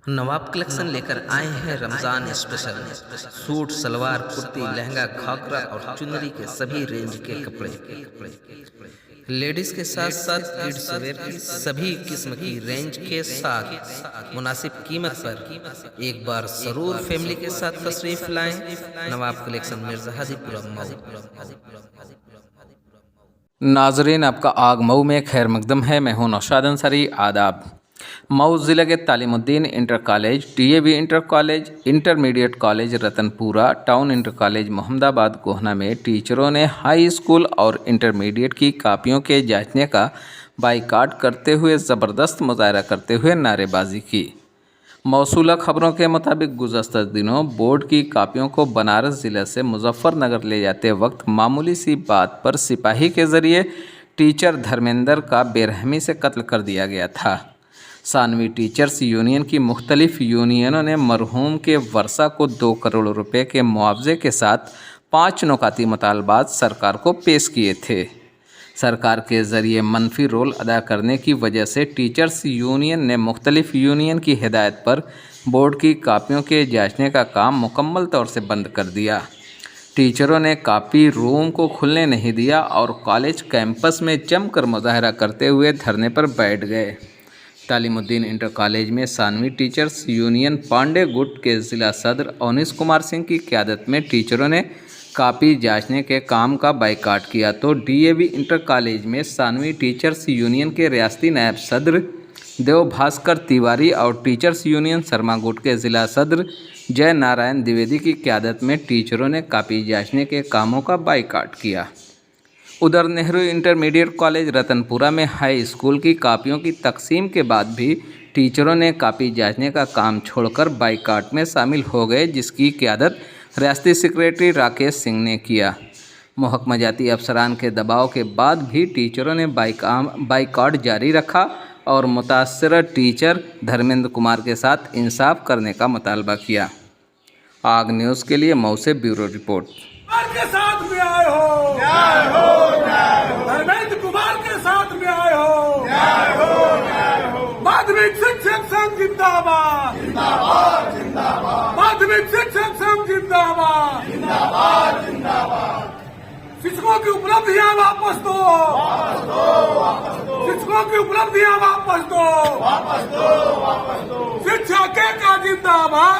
नवाब collection लेकर आए हैं रमजान स्पेशल। सूट, सलवार, कुर्ती, लहंगा, घाघरा और चुनरी के सभी रेंज के कपड़े। लेडीज के साथ साथ किड्स वेयर की सभी किस्म की रेंज के साथ मुनासिब कीमत पर एक बार जरूर फैमिली के साथ तशरीफ लाएं। नवाब कलेक्शन मिर्ज़ाहादीपुरा मऊ। नाजरीन, आपका आग मऊ में खैर मकदम है। मैं हूं नौशाद अंसारी। आदाब। मऊ ज़िले के Talimuddin inter college, DAV inter college, intermediate college Ratanpura, town inter college Mohammadabad Gohna में टीचरों ने हाई स्कूल और इंटरमीडिएट की कापियों के जांचने का बाइकाट करते हुए ज़बरदस्त मुजाहरा करते हुए नारेबाजी की। मौसूला खबरों के मुताबिक गुज़श्ता दिनों बोर्ड की कापियों को बनारस ज़िले से मुजफ्फरनगर ले जाते वक्त मामूली सी बात पर सिपाही के ज़रिए टीचर धर्मेंद्र का बेरहमी से कत्ल कर दिया गया था। सानवी टीचर्स यूनियन की मुख्तलिफ यूनियनों ने मरहूम के वर्षा को 2 करोड़ रुपए के मुआवजे के साथ 5 नुकाती मुतालबात सरकार को पेश किए थे। सरकार के ज़रिए मनफी रोल अदा करने की वजह से टीचर्स यूनियन ने मुख्तलिफ यूनियन की हिदायत पर बोर्ड की कापियों के जांचने का काम मुकम्मल तौर से बंद कर दिया। टीचरों ने कापी रूम को खुलने नहीं दिया और कॉलेज कैंपस में जमकर मुजाहरा करते हुए धरने पर बैठ गए। तालीमुद्दीन इंटर कॉलेज में सानवी टीचर्स यूनियन पांडे गुट के ज़िला सदर अवनीश कुमार सिंह की क़यादत में टीचरों ने कापी जांचने के काम का बाइकाट किया, तो DAV इंटर कॉलेज में सानवी टीचर्स यूनियन के रियासती नायब सदर देव भास्कर तिवारी और टीचर्स यूनियन शर्मा गुट के ज़िला सदर जय नारायण द्विवेदी की क़यादत में टीचरों ने कापी जांचने के कामों का बाइकाट किया। उधर नेहरू इंटरमीडिएट कॉलेज रतनपुरा में हाई स्कूल की कापियों की तकसीम के बाद भी टीचरों ने कापी जांचने का काम छोड़कर बाइकाट में शामिल हो गए, जिसकी क़यादत रियासती सेक्रेटरी राकेश सिंह ने किया। महकमा जाती अफसरान के दबाव के बाद भी टीचरों ने बाइकाट जारी रखा और मुतासर टीचर धर्मेंद्र कुमार के साथ इंसाफ करने का मुतालबा किया। आग न्यूज़ के लिए मऊ से ब्यूरो रिपोर्ट। के साथ में आए हो, धर्मेंद्र कुमार के साथ में आए हो, माध्यमिक शिक्षक संघ जिंदाबाद, माध्यमिक शिक्षक संघ जिंदाबाद, शिक्षकों की उपलब्धियां वापस दो, शिक्षकों की उपलब्धियां वापस दो, शिक्षा के का जिंदाबाद,